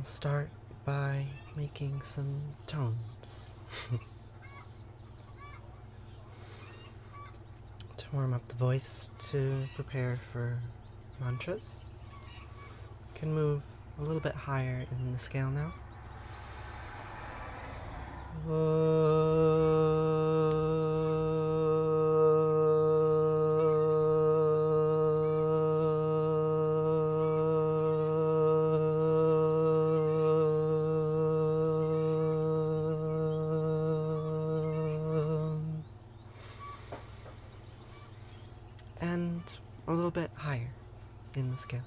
start by making some tones to warm up the voice, to prepare for mantras. You can move a little bit higher in the scale now. And a little bit higher in the scale.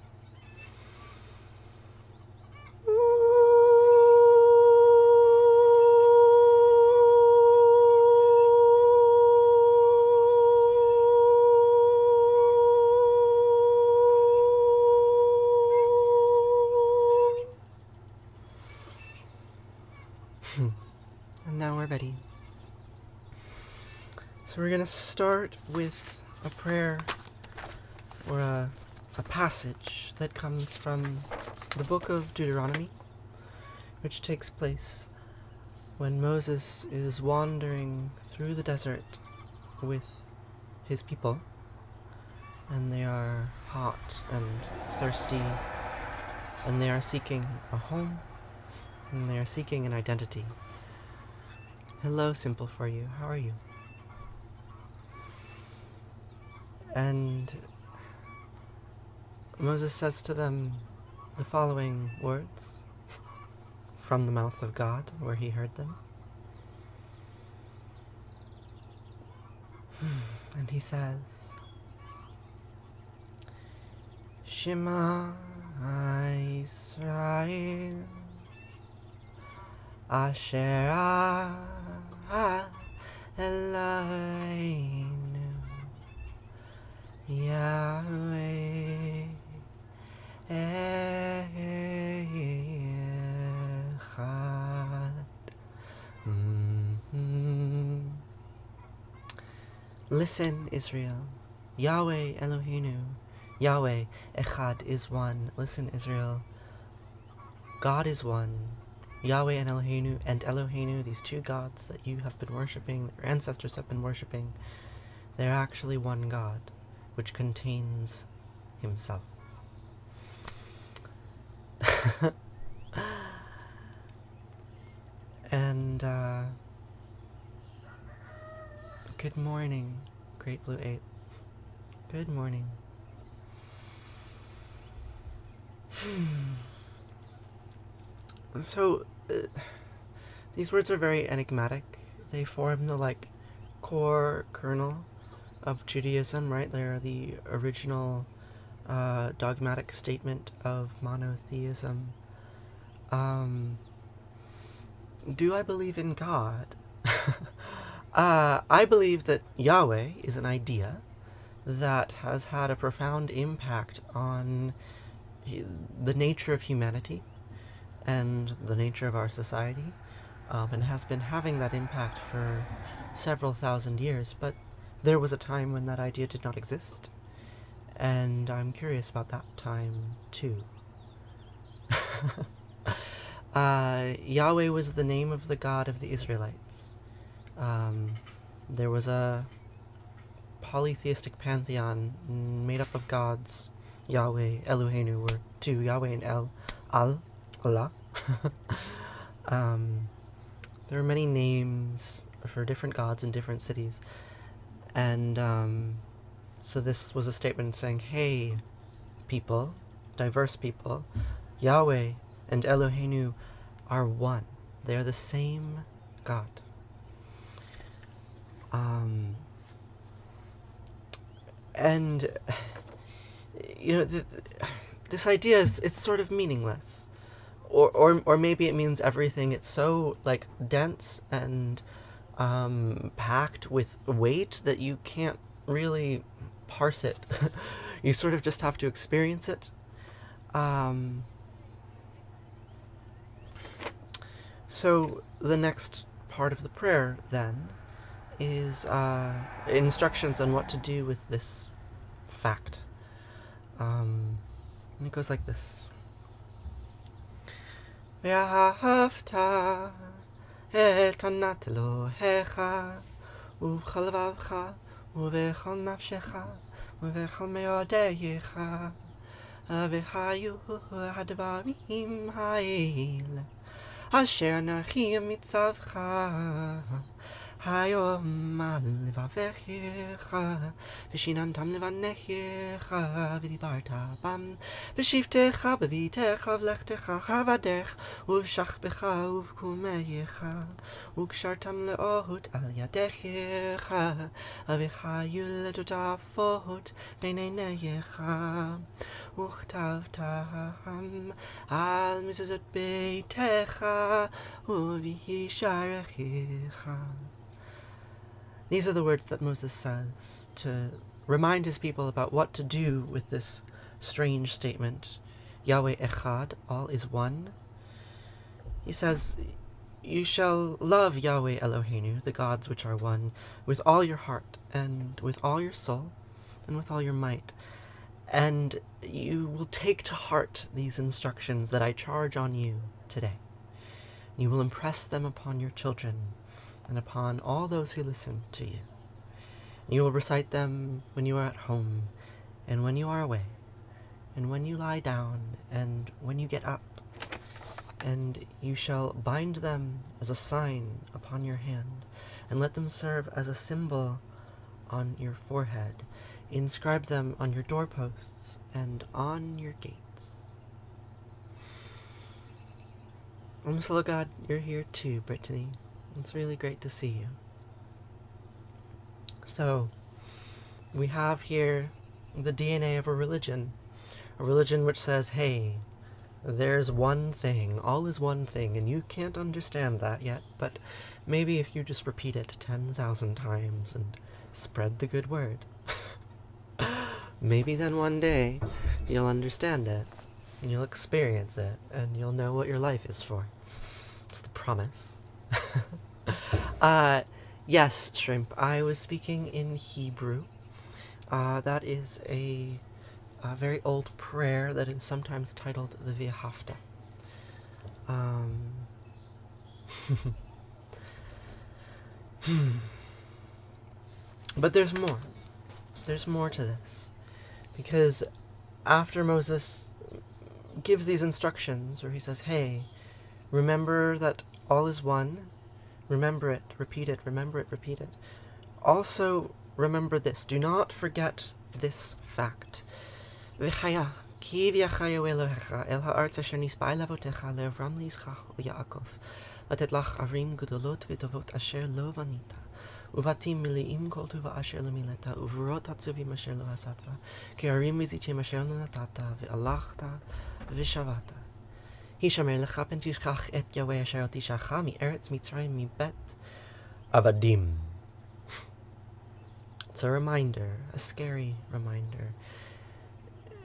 And now we're ready. So we're going to start with a prayer or a passage that comes from the book of Deuteronomy, which takes place when Moses is wandering through the desert with his people, and they are hot and thirsty, and they are seeking a home, and they are seeking an identity. Hello, Simple For You. How are you? And Moses says to them the following words from the mouth of God, where he heard them. And he says, Shema Yisrael Asher Eloheinu Yahweh Echad. Listen, Israel. Yahweh Eloheinu. Yahweh Echad is one. Listen, Israel. God is one. Yahweh and Eloheinu, these two gods that you have been worshipping, your ancestors have been worshipping, they're actually one God, which contains himself. And, good morning, Great Blue Ape. Good morning. So, these words are very enigmatic. They form the, core kernel of Judaism, right? They're the original dogmatic statement of monotheism. Do I believe in God? I believe that Yahweh is an idea that has had a profound impact on the nature of humanity and the nature of our society, and has been having that impact for several thousand years, but there was a time when that idea did not exist, and I'm curious about that time too. Yahweh was the name of the God of the Israelites. There was a polytheistic pantheon made up of gods. Yahweh, Eloheinu were two, Yahweh and Allah. There are many names for different gods in different cities, and so this was a statement saying, hey, people, diverse people, Yahweh and Eloheinu are one. They are the same God. And this idea it's sort of meaningless, or maybe it means everything. It's so dense and packed with weight that you can't really parse it. You sort of just have to experience it. So the next part of the prayer then is instructions on what to do with this fact. And it goes like this. ואהבת את ענת אלוהיך ובכל לבבך ובכל נפשך ובכל מאודייך. והיו הדברים האלה אשר אנכי מצווך היום על לבביך ושיננתם לבניך ודיברת בם בשבתך בביתך ובלכתך בדרך ובשכבך ובקומייך וקשרתם לאות על ידיך והיו לטוטפות בין עינייך וכתבתם על מזוזות ביתך ובשעריך. These are the words that Moses says to remind his people about what to do with this strange statement, Yahweh Echad, all is one. He says, you shall love Yahweh Eloheinu, the gods which are one, with all your heart, and with all your soul, and with all your might. And you will take to heart these instructions that I charge on you today. You will impress them upon your children, and upon all those who listen to you. You will recite them when you are at home, and when you are away, and when you lie down, and when you get up. And you shall bind them as a sign upon your hand, and let them serve as a symbol on your forehead. Inscribe them on your doorposts and on your gates. I'm so glad you're here too, Brittany. It's really great to see you. So, we have here the DNA of a religion which says, hey, there's one thing, all is one thing, and you can't understand that yet, but maybe if you just repeat it 10,000 times and spread the good word, maybe then one day you'll understand it, and you'll experience it, and you'll know what your life is for. It's the promise. Yes, Shrimp, I was speaking in Hebrew. That is a very old prayer that is sometimes titled the V'ahavta. But there's more. There's more to this. Because after Moses gives these instructions where he says, hey, remember that all is one, remember it, repeat it, remember it, repeat it. Also, remember this. Do not forget this fact. V'chaya, ki v'yachayu Elohecha, el ha'artz asher nispa levotecha le'avram li'yitzchak u'Yaakov, לתת לך ערים גדולות וטובות אשר לא בנית, ובתים מלאים כל טובה אשר לא מילאת, ובורות עצובים אשר לא עשת, כי ערים וזיתים אשר לא נטעת, והלכת ושבת. הישמר לך פן תשכח את יהוה אשר הוציאך מארץ מצרים מבית עבדים. It's a reminder, a scary reminder.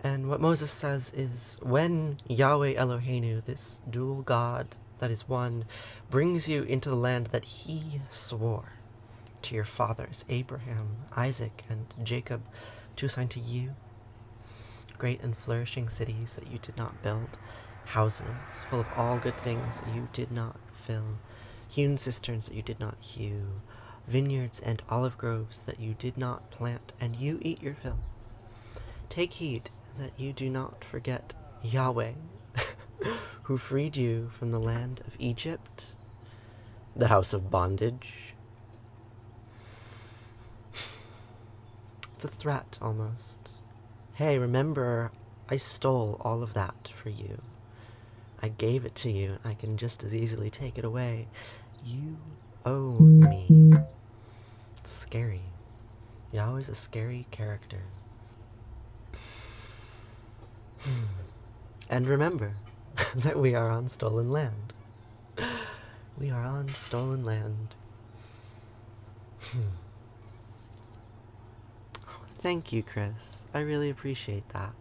And what Moses says is, when Yahweh Eloheinu, this dual God that is one, brings you into the land that he swore to your fathers, Abraham, Isaac, and Jacob, to assign to you, great and flourishing cities that you did not build, houses full of all good things that you did not fill, hewn cisterns that you did not hew, vineyards and olive groves that you did not plant, and you eat your fill. Take heed that you do not forget Yahweh, who freed you from the land of Egypt, the house of bondage. It's a threat, almost. Hey, remember, I stole all of that for you. I gave it to you, and I can just as easily take it away. You owe me. It's scary. Yahweh's a scary character. And remember that we are on stolen land. We are on stolen land. Thank you, Chris. I really appreciate that.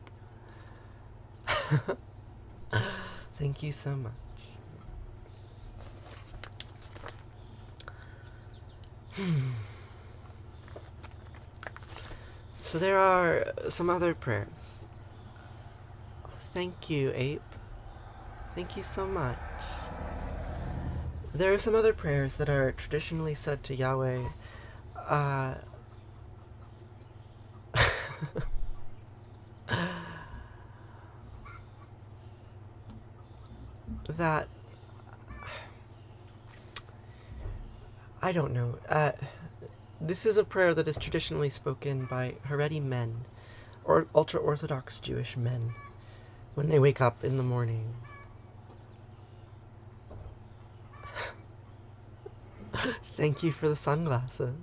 Thank you so much. So there are some other prayers. Thank you, Ape. Thank you so much. There are some other prayers that are traditionally said to Yahweh. That I don't know. This is a prayer that is traditionally spoken by Haredi men, or ultra-Orthodox Jewish men, when they wake up in the morning. Thank you for the sunglasses.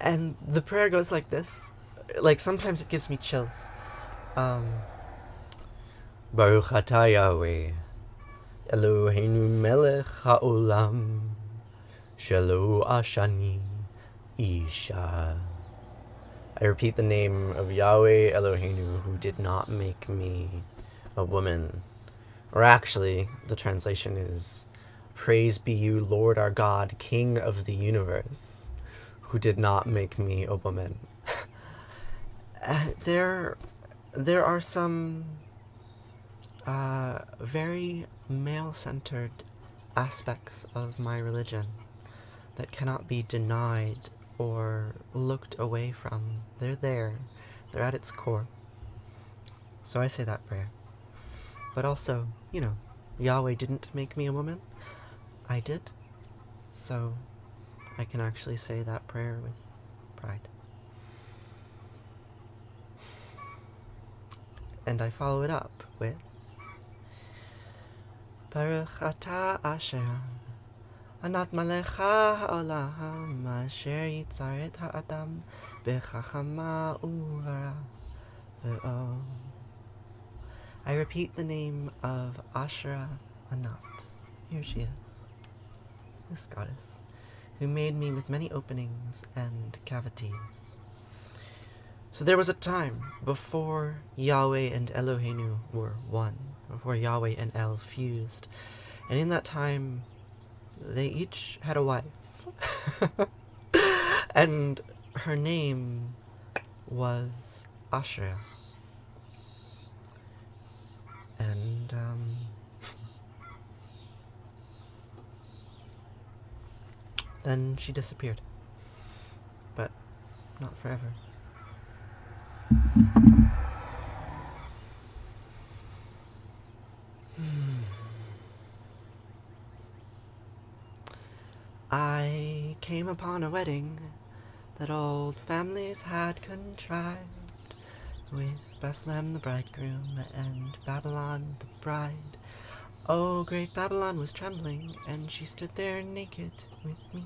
And the prayer goes like this. Like, sometimes it gives me chills. Baruch atah Yahweh, Eloheinu melech haolam, shelo ashani isha. I repeat the name of Yahweh Eloheinu, who did not make me a woman. Or actually, the translation is, Praise be you, Lord our God, King of the universe, who did not make me a woman. There are some very male-centered aspects of my religion that cannot be denied or looked away from. They're there. They're at its core. So I say that prayer. But also, Yahweh didn't make me a woman. I did. So I can actually say that prayer with pride. And I follow it up with Baruch atah Asher Anat Malecha Ha'olam Asher Yitzar et Ha'adam Bechachama Uvara Ve'o. I repeat the name of Asherah Anat. Here she is, this goddess, who made me with many openings and cavities. So there was a time before Yahweh and Eloheinu were one, before Yahweh and El fused. And in that time, they each had a wife. And her name was Asherah. And, then she disappeared. But not forever. I came upon a wedding that old families had contrived, with Bethlehem the bridegroom and Babylon the bride. Oh, great Babylon was trembling, and she stood there naked with me.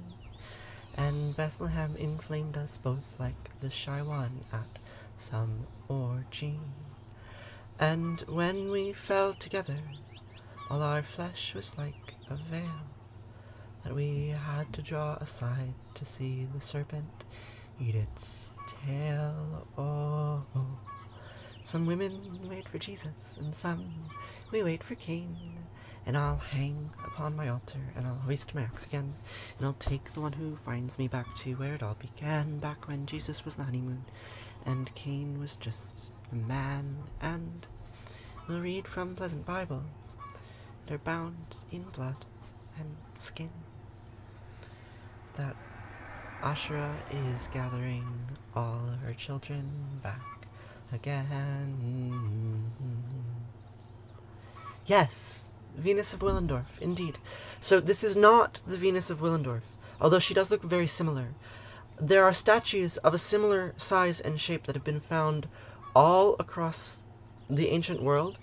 And Bethlehem inflamed us both like the shy one at some orgy. And when we fell together, all our flesh was like a veil that we had to draw aside to see the serpent eat its tail. Oh, some women wait for Jesus, and some we wait for Cain. And I'll hang upon my altar, and I'll hoist my axe again, and I'll take the one who finds me back to where it all began, back when Jesus was the honeymoon, and Cain was just a man. And we'll read from pleasant Bibles that are bound in blood and skin, that Asherah is gathering all of her children back again. Yes, Venus of Willendorf, indeed. So this is not the Venus of Willendorf, although she does look very similar. There are statues of a similar size and shape that have been found all across the ancient world,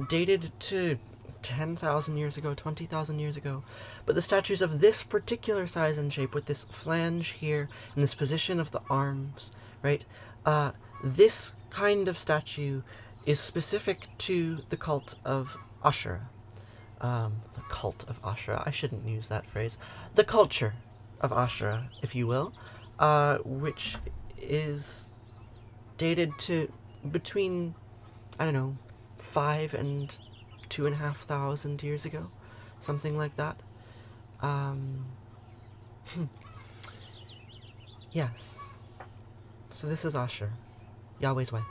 dated to 10,000 years ago, 20,000 years ago. But the statues of this particular size and shape, with this flange here and this position of the arms, right? This kind of statue is specific to the cult of Asherah. The cult of Asherah. I shouldn't use that phrase. The culture of Asherah, if you will, which is dated to between, 5 and 2,500 years ago, something like that. Yes. So this is Asherah, Yahweh's wife.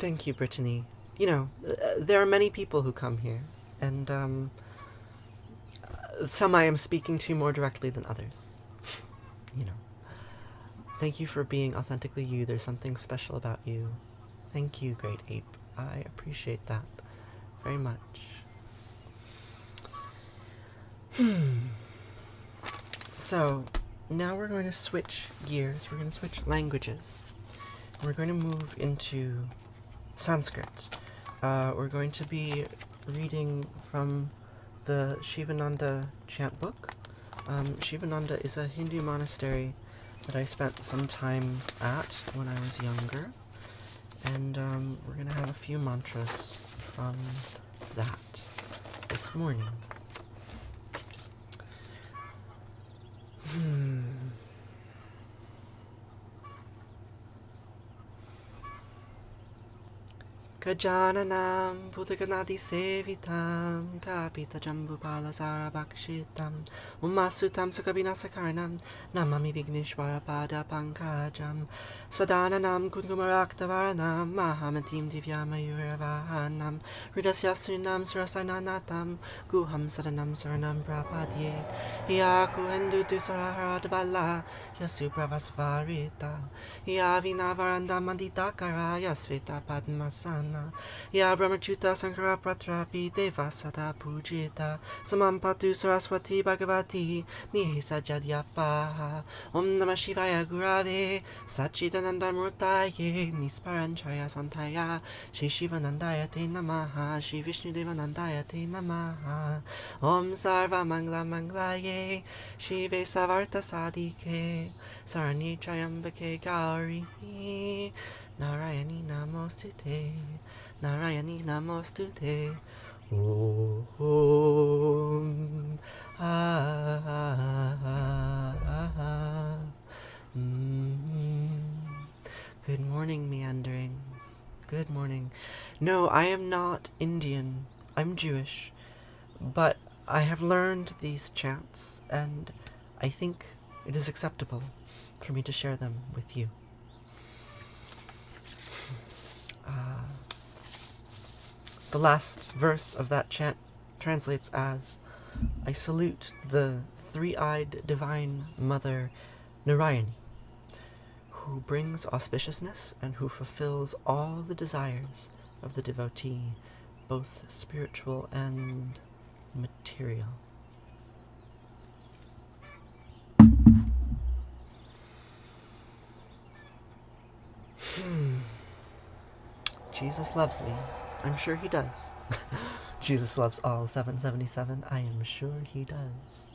Thank you, Brittany. You know, there are many people who come here, and some I am speaking to more directly than others. You know. Thank you for being authentically you. There's something special about you. Thank you, Great Ape. I appreciate that very much. So, now we're going to switch gears. We're going to switch languages. We're going to move into Sanskrit. We're going to be reading from the Shivananda chant book. Shivananda is a Hindu monastery that I spent some time at when I was younger. And we're going to have a few mantras from that this morning. Gajananam Bhudaganadi Sevitam Kapita Jambupala Sarabakshitam Umasutam Sakabinasakaranam Namami Vigneshwara Pada Pankajam Sadananam Kunkumaraktavaranam Mahamatim Divyamayuravahanam Ridasyasunam Surasananatam Guham Sadanam Saranam Prapadye Yaku Endu Dusaraharadvala Yasupravasvarita Yavinavaranda Manditakara Yasvita Padmasana Ya Brahmachuta Sankara Pratrapi Devasata Pujita Samampatu Saraswati Bhagavati Nihisa Jadyapaha Om Namah Shivaya Gurave Sachidananda Murtaye Nisparanchaya Santaya Shri Shivanandaya Te Namaha Shri Vishnudevanandaya Te Namaha Om Sarva Mangla Manglaye Shive Savarta Sadike Sarani Trayambake Gauri Narayani Namostute Narayani Namostute Om Good morning, meanderings. Good morning. No, I am not Indian. I'm Jewish. But I have learned these chants, and I think it is acceptable for me to share them with you. The last verse of that chant translates as, I salute the three-eyed divine mother Narayani, who brings auspiciousness and who fulfills all the desires of the devotee, both spiritual and material. Jesus loves me. I'm sure he does. Jesus loves all 777. I am sure he does.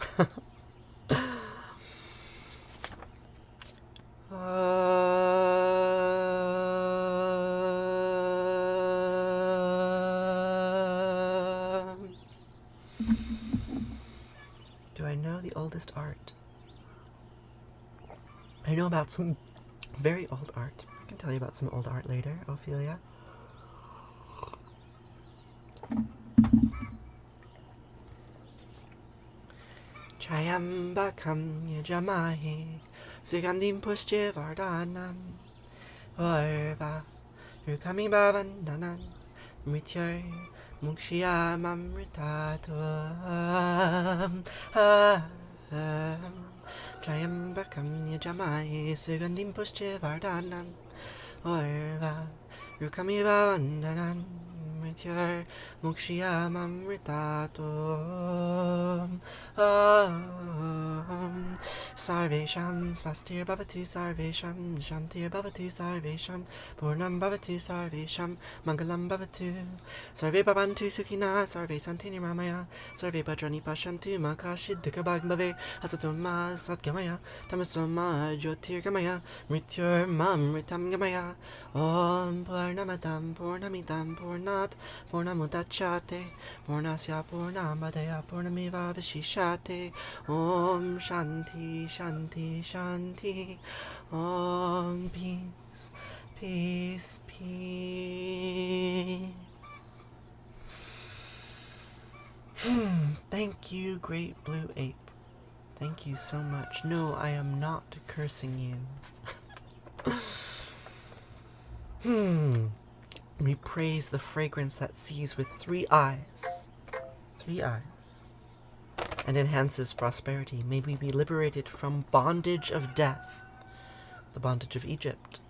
Do I know the oldest art? I know about some very old art. I can tell you about some old art later, Ophelia. Trayambakam yajamahe Sugandim pushche vardhanam Varva Rukami babandanan Mrityar Mukshiyamamritatam Trayambakam yajamahe Sugandim pushche vardhanam Varva Rukami babandanan Mrityar Mukshiyamamritatam Sarvesham Svastir Bhavatu Sarvesham Shantir Bhavatu Sarvesham Purnam Bhavatu Sarvesham Mangalam Bhavatu Sarve Bhavantu Sukhina Sarve Santi Niramaya Sarve Bhadrani Pashantu Makashidika Bhagmave Asatoma Satgamaya Tamasoma Jyotirgamaya Mrityur Mamritam Gamaya Om Purnamatam Purnamidam Purnat Purnamudachate Purnasya Purnamadaya Purnamiva Vishishate Om Shanti Shanti Shanti Om Peace Peace Peace. Thank you, Great Blue Ape. Thank you so much. No, I am not cursing you. We praise the fragrance that sees with 3 eyes. 3 eyes. And enhances prosperity. May we be liberated from bondage of death, the bondage of Egypt,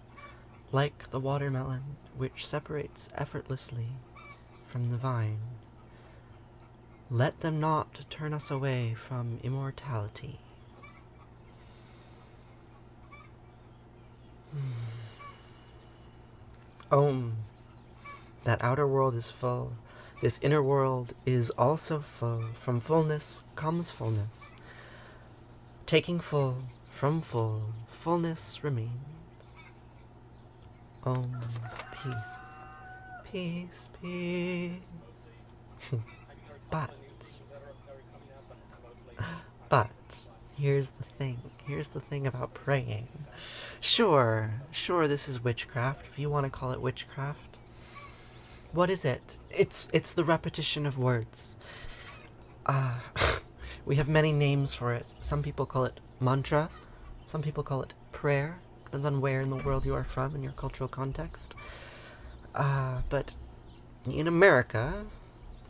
like the watermelon, which separates effortlessly from the vine. Let them not turn us away from immortality. Om. That outer world is full. This inner world is also full. From fullness comes fullness. Taking full from full, fullness remains. Om. Peace. Peace, peace. But, here's the thing. Here's the thing about praying. Sure, this is witchcraft, if you want to call it witchcraft. What is it? It's the repetition of words. We have many names for it. Some people call it mantra. Some people call it prayer. Depends on where in the world you are from and your cultural context. But in America,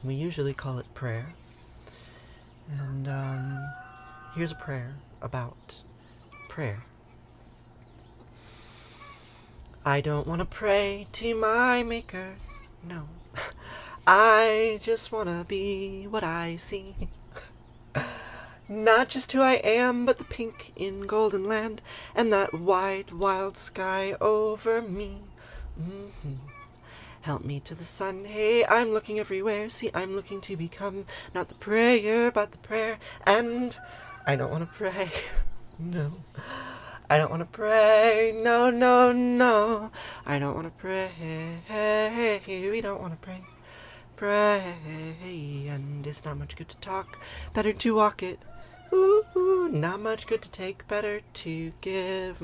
we usually call it prayer. And here's a prayer about prayer. I don't want to pray to my maker, no. I just want to be what I see. Not just who I am, but the pink in golden land, and that wide, wild sky over me. Help me to the sun, hey, I'm looking everywhere. See, I'm looking to become not the prayer, but the prayer. And I don't want to pray, no. I don't want to pray, no, no, no. I don't want to pray, we don't want to pray. Pray, and it's not much good to talk, better to walk it. Ooh, not much good to take, better to give.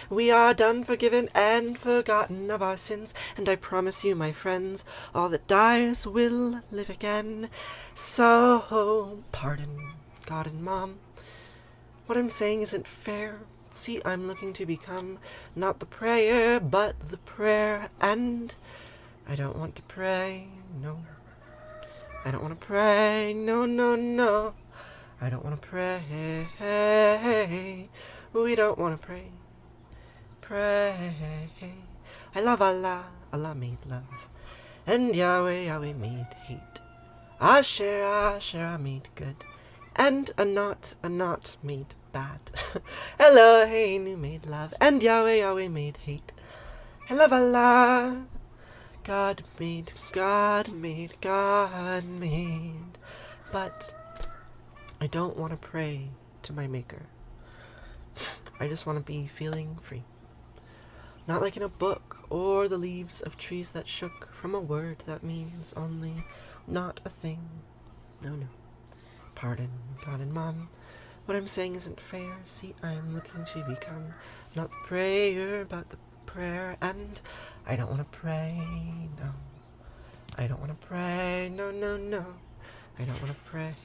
We are done, forgiven, and forgotten of our sins, and I promise you, my friends, all that dies will live again. So, pardon, God and Mom. What I'm saying isn't fair. See, I'm looking to become not the prayer, but the prayer, and I don't want to pray, no. I don't want to pray, no, no, no. I don't want to pray. We don't want to pray. Pray. I love Allah. Allah made love. And Yahweh, Yahweh made hate. Asher, Asher made good. And a not made bad. Eloheinu made love. And Yahweh, Yahweh made hate. I love Allah. God made. But I don't want to pray to my maker. I just want to be feeling free. Not like in a book, or the leaves of trees that shook from a word that means only not a thing. No, no. Pardon, God and Mom. What I'm saying isn't fair. See, I'm looking to become not the prayer, but the prayer. And I don't want to pray, no. I don't want to pray, no, no, no. I don't want to pray,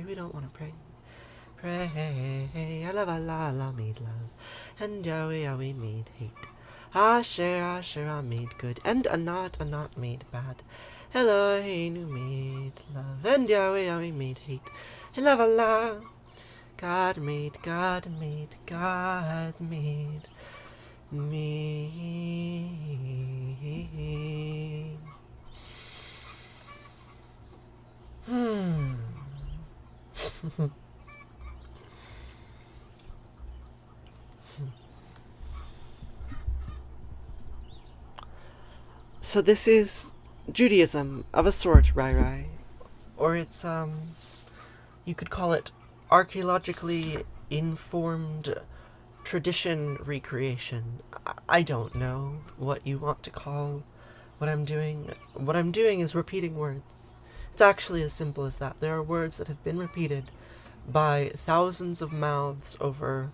we don't want to pray. Pray, I love Allah, Allah made love, and Yahweh, Yahweh made hate. Asher, Asher made good, and a not made bad. Eloheinu made love, and Yahweh, Yahweh made hate. I love Allah. God made me. So this is Judaism of a sort, Rai. Or it's, you could call it archaeologically informed tradition recreation. I don't know what you want to call what I'm doing. What I'm doing is repeating words. It's actually as simple as that. There are words that have been repeated by thousands of mouths over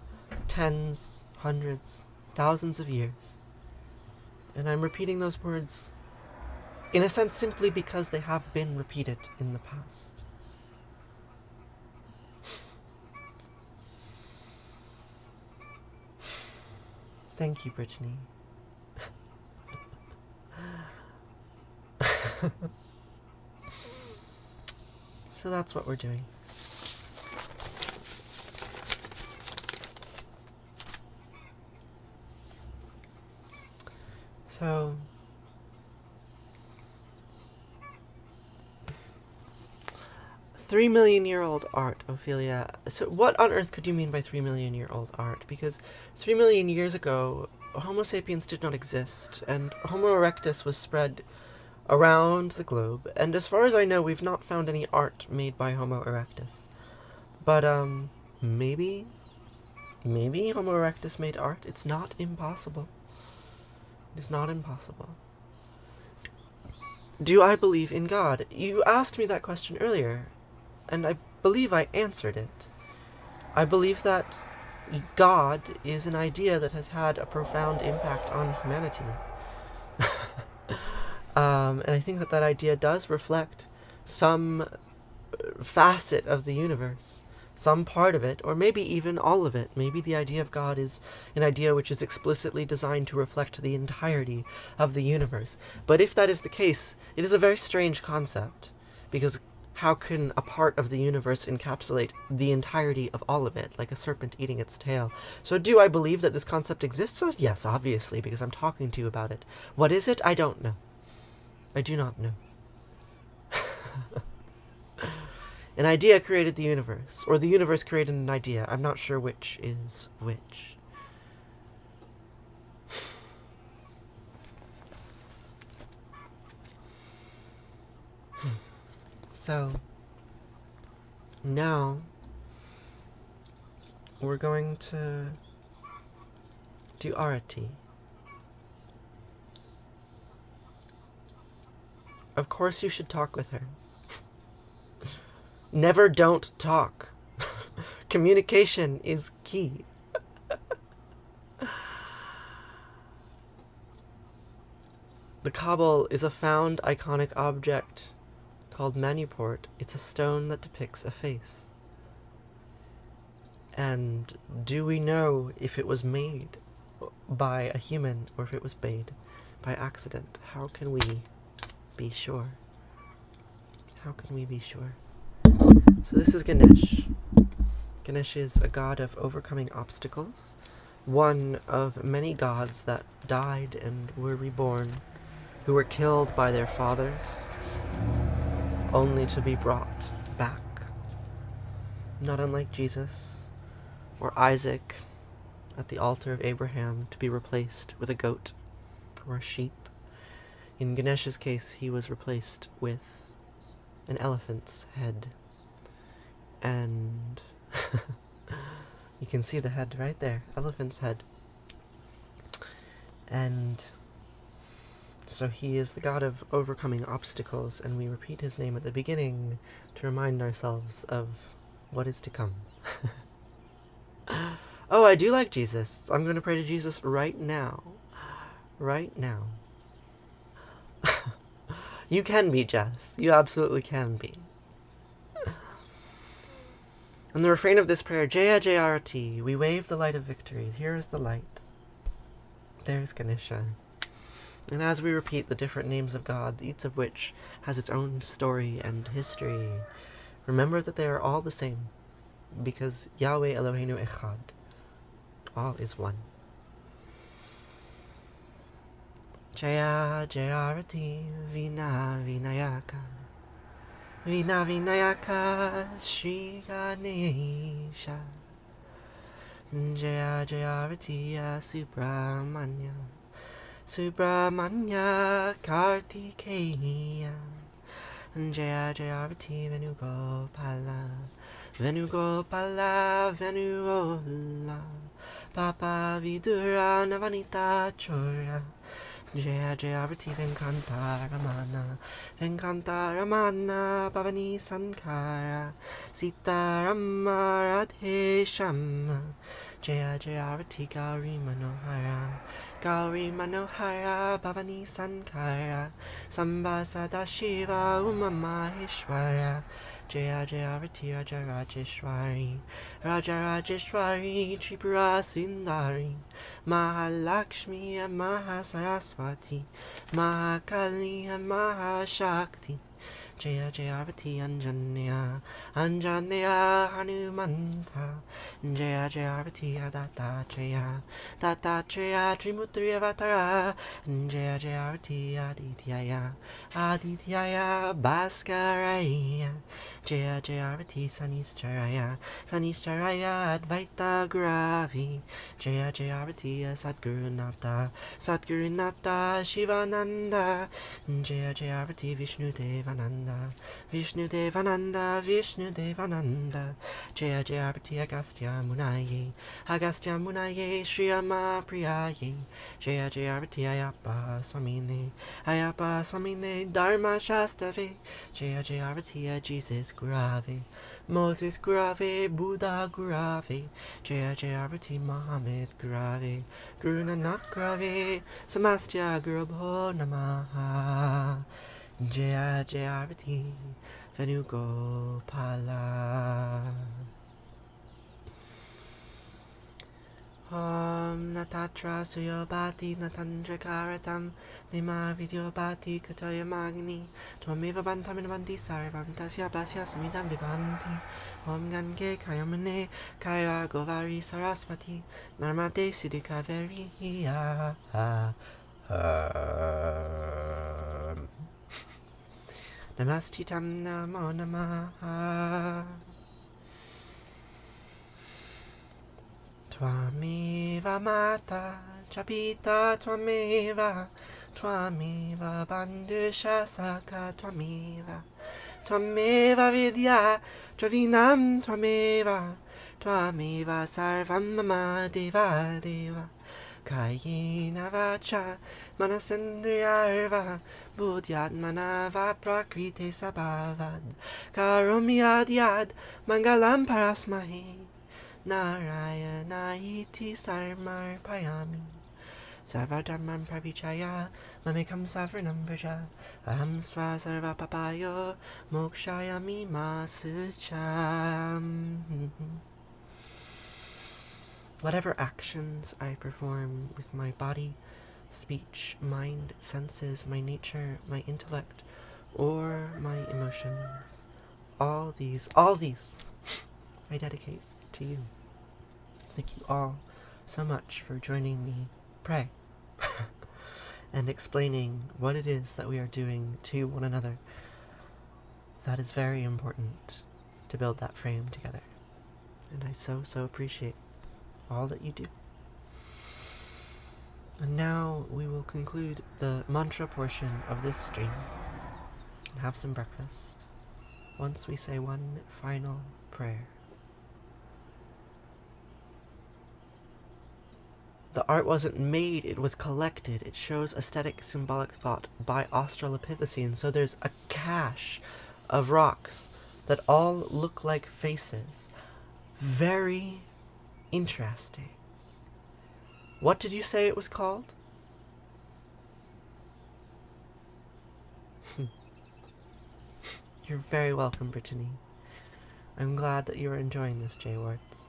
tens, hundreds, thousands of years. And I'm repeating those words, in a sense, simply because they have been repeated in the past. Thank you, Brittany. So that's what we're doing. So, 3 million-year-old art, Ophelia. So what on earth could you mean by 3 million-year-old art? Because 3 million years ago, Homo sapiens did not exist, and Homo erectus was spread around the globe, and as far as I know, we've not found any art made by Homo erectus. But, maybe Homo erectus made art? It's not impossible. It is not impossible. Do I believe in God? You asked me that question earlier, and I believe I answered it. I believe that God is an idea that has had a profound impact on humanity. And I think that that idea does reflect some facet of the universe, some part of it, or maybe even all of it. Maybe the idea of God is an idea which is explicitly designed to reflect the entirety of the universe. But if that is the case, it is a very strange concept, because how can a part of the universe encapsulate the entirety of all of it, like a serpent eating its tail? So do I believe that this concept exists? Oh, yes, obviously, because I'm talking to you about it. What is it? I don't know. I do not know. An idea created the universe, or the universe created an idea. I'm not sure which is which. So, now, we're going to do Arati. Of course you should talk with her. Never don't talk. Communication is key. The Kabul is a found iconic object called Manuport. It's a stone that depicts a face. And do we know if it was made by a human or if it was made by accident? How can we be sure? How can we be sure? So this is Ganesh. Ganesh is a god of overcoming obstacles, one of many gods that died and were reborn, who were killed by their fathers, only to be brought back. Not unlike Jesus or Isaac at the altar of Abraham, to be replaced with a goat or a sheep. In Ganesh's case, he was replaced with an elephant's head. And you can see the head right there, elephant's head. And so he is the god of overcoming obstacles, and we repeat his name at the beginning to remind ourselves of what is to come. Oh, I do like Jesus. I'm going to pray to Jesus right now. Right now. You can be, Jess. You absolutely can be. And the refrain of this prayer, Jaya Jayarati, we wave the light of victory. Here is the light. There's Ganesha. And as we repeat the different names of God, each of which has its own story and history, remember that they are all the same, because Yahweh Eloheinu Echad, all is one. Jaya Jayarati Vina Vinayaka Vina Vinayaka Shri Ganesha Jaya Jayarati Subramanya Subramanya Kartikeya Jaya Jayarati Venugopala Venugopala Venuola Papa Vidura Navanita Chora Jaya Jayarati Venkanta Ramana Bhavani Sankara Sita Rama Radhe Shama Jaya Jayarati Gauri Manohara Gauri Manohara Bhavani Sankara Samba Sadashiva Uma Maheshwara Jaya Jaya Rati Raja Rajeshwari Raja Rajeshwari Tripura Sundari Mahalakshmi and Mahasaraswati Mahakali and Mahashakti Jaya Jaya Rati Anjaneya Anjaneya Hanumanta Jaya Jaya Rati Dattatreya Dattatreya Trimurti Avatara Jaya Jaya Rati Adityaya Adityaya Bhaskaraya Jaya Jaya Rati Sanistaraya Sanistaraya Advaita Gravi Jaya Jaya Rati Sadgurunata Sadgurunata Shivananda Jaya Jaya Rati Vishnu Devananda Vishnu Devananda Vishnu Devananda Jaya Jaya Rati Agastya Munaye Agastya Munaye Shriyama Priyaye Jaya Jaya Rati Ayappa Swamine Ayappa Swamine Dharma Shastave Jaya Jaya Rati Jesus Gurave Moses Gurave Buddha Gurave Jaya Jaya Rati Muhammad Gurave Guru Nanak Gurave Samastya Gurabho Namaha Jaya Jaya Rati Venugopala Om Natatra Suyobhati Natandra Karatam Nima Vidyobhati Kataya Magni Twameva Bantaminavanti Sarvam Tasya Basya Samidam Vivanti Om Gange Kayamane Kaya Govari Saraswati Narmade Siddhika Veriya Namastitam Namo Namaha Twameva Mata Chapita Twameva Twameva Bandusha Saka Twameva Twameva Vidya Travinam Twameva Twameva Sarvam Mama Deva Deva Kayena Vacha Manasendriyarva Buddhyatmanava Prakrite Sabhavad Karomi Adyad Mangalam Parasmahe Narayana iti sarmar payami Sarvadharman pravichaya Mamekam savarnam vraja Aham sva sarva papayo Mokshayami masucham. Whatever actions I perform with my body, speech, mind, senses, my nature, my intellect, or my emotions, all these I dedicate to you. Thank you all so much for joining me pray and explaining what it is that we are doing to one another. That is very important to build that frame together. And I so appreciate all that you do. And now we will conclude the mantra portion of this stream and have some breakfast once we say one final prayer. The art wasn't made, it was collected. It shows aesthetic symbolic thought by Australopithecine. So there's a cache of rocks that all look like faces. Very interesting. What did you say it was called? You're very welcome, Brittany. I'm glad that you're enjoying this, J-Warts.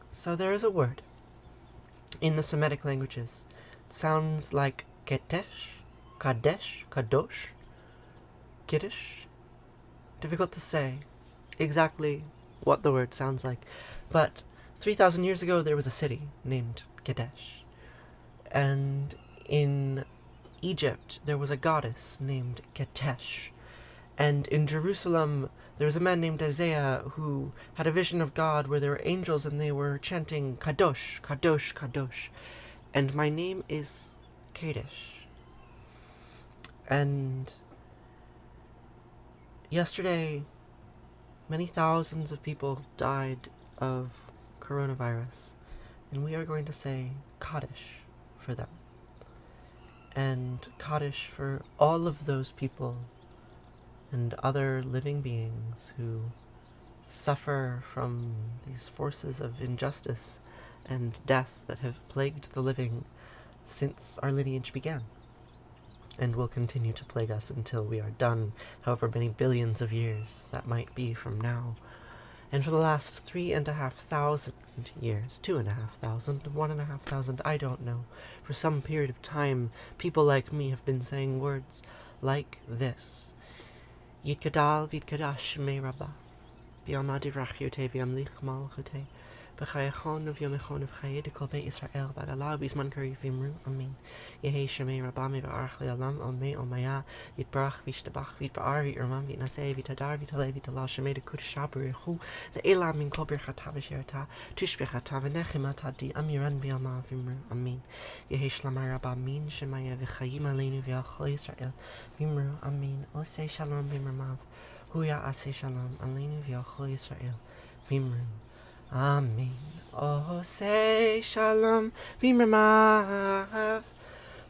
So there is a word in the Semitic languages. It sounds like Ketesh, Kadesh, Kadosh, Kiddush. Difficult to say exactly what the word sounds like. But 3,000 years ago there was a city named Kadesh. And in Egypt there was a goddess named Ketesh. And in Jerusalem there was a man named Isaiah who had a vision of God where there were angels and they were chanting Kadosh, Kadosh, Kadosh. And my name is Kadesh. And yesterday, many thousands of people died of coronavirus. And we are going to say Kaddish for them. And Kaddish for all of those people and other living beings who suffer from these forces of injustice and death that have plagued the living since our lineage began, and will continue to plague us until we are done, however many billions of years that might be from now. And for the last 3,500 years, 2,500, 1,500, I don't know, for some period of time, people like me have been saying words like this. Yitkadal vidkadash me rabba, biamadi rachyote viamlich malchute, b'chayachon of yomechon of chayed kolbe Israel bagala bisman kari vimru amin. Yehe shemei rabba me v'arach le'alam omei omaya yitbarach v'ishtabach v'itba'ar v'irmam v'itnaseh v'itadar v'itale v'itala shemei dekut shabu yechu le'elam min kol birchata v'sherata tushbechata v'nechimata di amiran bi'ama vimru amin. Yehe shlamai rabba min shemaya v'chayim aleinu v'yachol Israel vimru amin. Oseh shalom v'imramav huya aseh shalom aleinu v'yachol Israel vimru Amen. Oh, say shalom, b'mramav.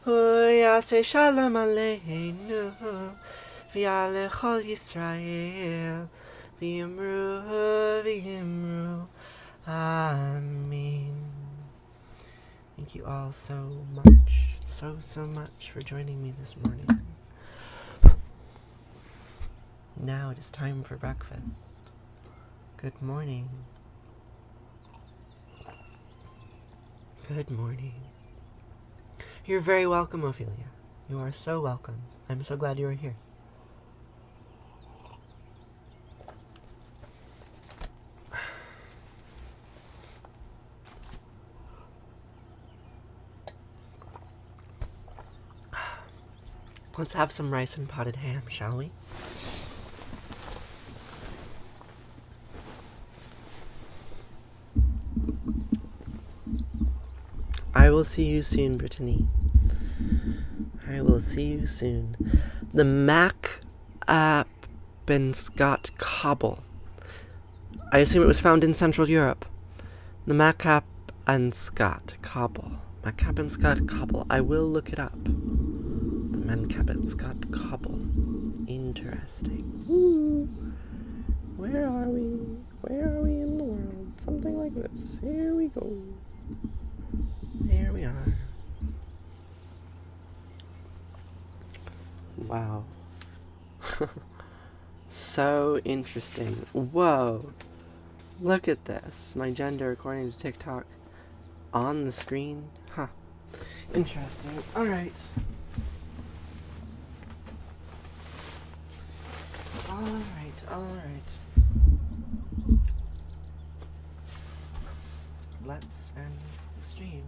Huya say shalom aleinu, v'yale chol Yisrael, v'yimru, Amen. Thank you all so much for joining me this morning. Now it is time for breakfast. Good morning. Good morning. You're very welcome, Ophelia. You are so welcome. I'm so glad you are here. Let's have some rice and potted ham, shall we? I will see you soon, Brittany. I will see you soon. The Macapenscott cobble. I assume it was found in Central Europe. The Macapenscott cobble. Macapenscott cobble. I will look it up. The Macapenscott cobble. Interesting. Ooh. Where are we? Where are we in the world? Something like this. Here we go. Here we are. Wow. So interesting. Whoa. Look at this. My gender according to TikTok on the screen. Huh. Interesting. Alright. Alright. Let's end the stream.